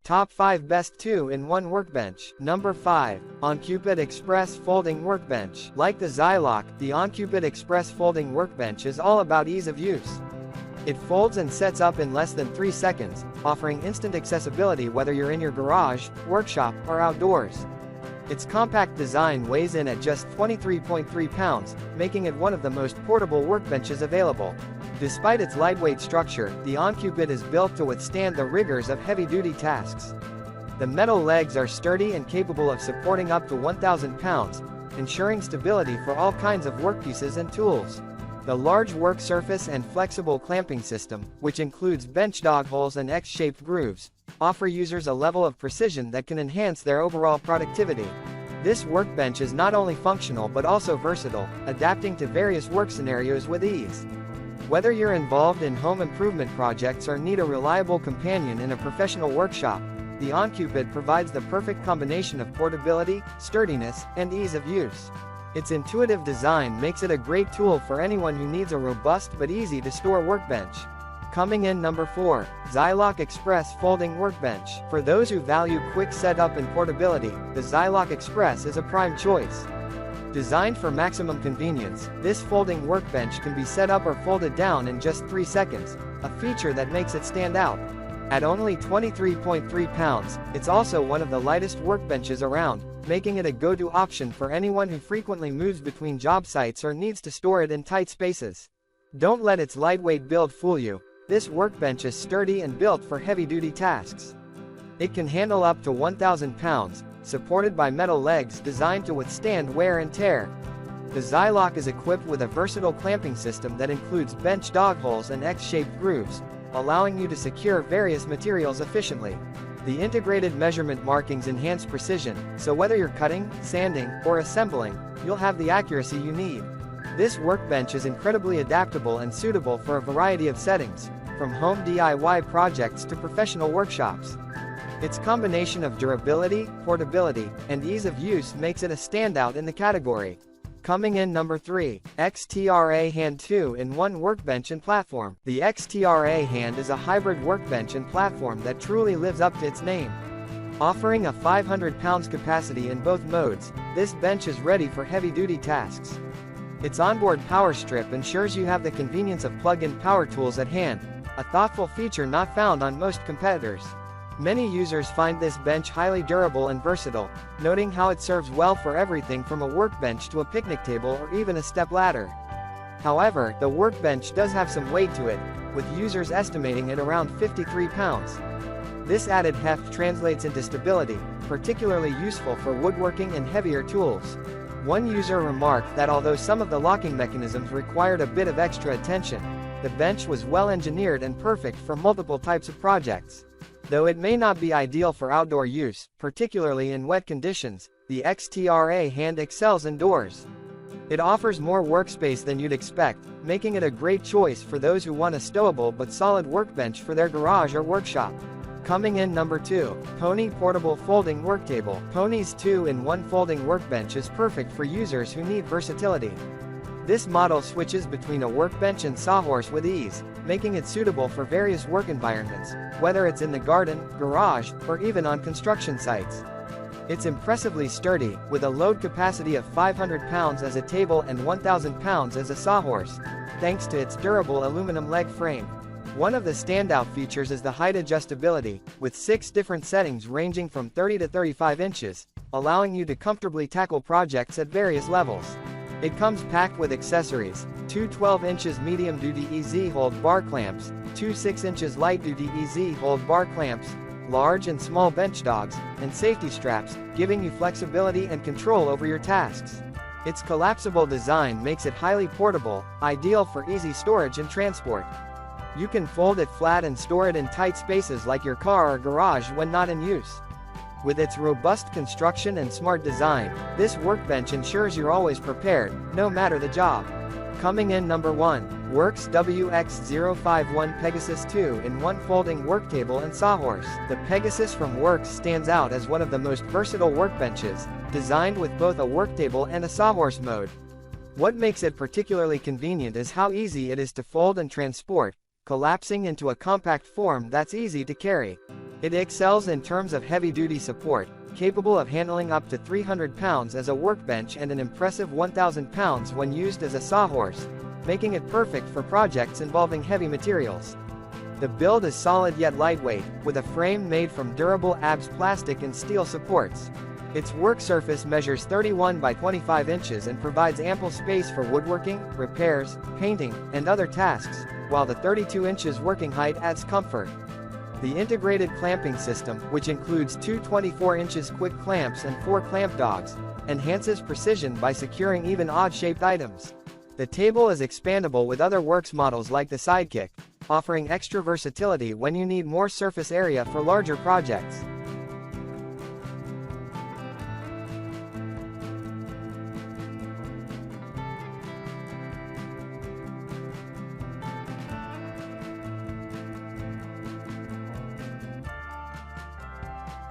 Top 5 Best 2-in-1 Workbench. Number 5. Oncupid Express Folding Workbench. Like the Zyloquex, the Oncupid Express Folding Workbench is all about ease of use. It folds and sets up in less than 3 seconds, offering instant accessibility whether you're in your garage, workshop, or outdoors. Its compact design weighs in at just 23.3 pounds, making it one of the most portable workbenches available. Despite its lightweight structure, the Oncupid is built to withstand the rigors of heavy-duty tasks. The metal legs are sturdy and capable of supporting up to 1,000 pounds, ensuring stability for all kinds of workpieces and tools. The large work surface and flexible clamping system, which includes bench dog holes and X-shaped grooves, offer users a level of precision that can enhance their overall productivity. This workbench is not only functional but also versatile, adapting to various work scenarios with ease. Whether you're involved in home improvement projects or need a reliable companion in a professional workshop, the Oncupid provides the perfect combination of portability, sturdiness, and ease of use. Its intuitive design makes it a great tool for anyone who needs a robust but easy-to-store workbench. Coming in number 4. Zyloquex Express Folding Workbench. For those who value quick setup and portability, the Zyloquex Express is a prime choice. Designed for maximum convenience, this folding workbench can be set up or folded down in just 3 seconds, a feature that makes it stand out. At only 23.3 pounds, it's also one of the lightest workbenches around, making it a go-to option for anyone who frequently moves between job sites or needs to store it in tight spaces. Don't let its lightweight build fool you. This workbench is sturdy and built for heavy-duty tasks. It can handle up to 1,000 pounds, supported by metal legs designed to withstand wear and tear. The Zyloquex is equipped with a versatile clamping system that includes bench dog holes and X-shaped grooves, allowing you to secure various materials efficiently. The integrated measurement markings enhance precision, so whether you're cutting, sanding, or assembling, you'll have the accuracy you need. This workbench is incredibly adaptable and suitable for a variety of settings, from home DIY projects to professional workshops. Its combination of durability, portability, and ease of use makes it a standout in the category. Coming in number 3. XTRA Hand 2-in-1 Workbench and Platform. The XTRA Hand is a hybrid workbench and platform that truly lives up to its name. Offering a 500 pounds capacity in both modes, this bench is ready for heavy-duty tasks. Its onboard power strip ensures you have the convenience of plug-in power tools at hand, a thoughtful feature not found on most competitors. Many users find this bench highly durable and versatile, noting how it serves well for everything from a workbench to a picnic table or even a step ladder. However, the workbench does have some weight to it, with users estimating it around 53 pounds. This added heft translates into stability, particularly useful for woodworking and heavier tools. One user remarked that although some of the locking mechanisms required a bit of extra attention, the bench was well engineered and perfect for multiple types of projects. Though it may not be ideal for outdoor use, particularly in wet conditions, the XTRA Hand excels indoors. It offers more workspace than you'd expect, making it a great choice for those who want a stowable but solid workbench for their garage or workshop. Coming in number 2. Pony Portable Folding Worktable. Pony's 2-in-1 folding workbench is perfect for users who need versatility. This model switches between a workbench and Sawhorse with ease, making it suitable for various work environments, whether it's in the garden, garage, or even on construction sites. It's impressively sturdy, with a load capacity of 500 pounds as a table and 1,000 pounds as a Sawhorse, thanks to its durable aluminum leg frame. One of the standout features is the height adjustability, with 6 different settings ranging from 30 to 35 inches, allowing you to comfortably tackle projects at various levels. It comes packed with accessories: 2 12-inch medium-duty EZ-hold bar clamps, 2 6-inch light-duty EZ-hold bar clamps, large and small bench dogs, and safety straps, giving you flexibility and control over your tasks. Its collapsible design makes it highly portable, ideal for easy storage and transport. You can fold it flat and store it in tight spaces like your car or garage when not in use. With its robust construction and smart design, this workbench ensures you're always prepared, no matter the job. Coming in number 1. Worx WX051 Pegasus 2-in-1 Folding Worktable and Sawhorse. The Pegasus from Worx stands out as one of the most versatile workbenches, designed with both a worktable and a Sawhorse mode. What makes it particularly convenient is how easy it is to fold and transport, collapsing into a compact form that's easy to carry. It excels in terms of heavy-duty support, capable of handling up to 300 pounds as a workbench and an impressive 1,000 pounds when used as a sawhorse, making it perfect for projects involving heavy materials. The build is solid yet lightweight, with a frame made from durable ABS plastic and steel supports. Its work surface measures 31 by 25 inches and provides ample space for woodworking, repairs, painting, and other tasks, while the 32 inches working height adds comfort. The integrated clamping system, which includes two 24 inches quick clamps and 4 clamp dogs, enhances precision by securing even odd-shaped items. The table is expandable with other Worx models like the Sidekick, offering extra versatility when you need more surface area for larger projects.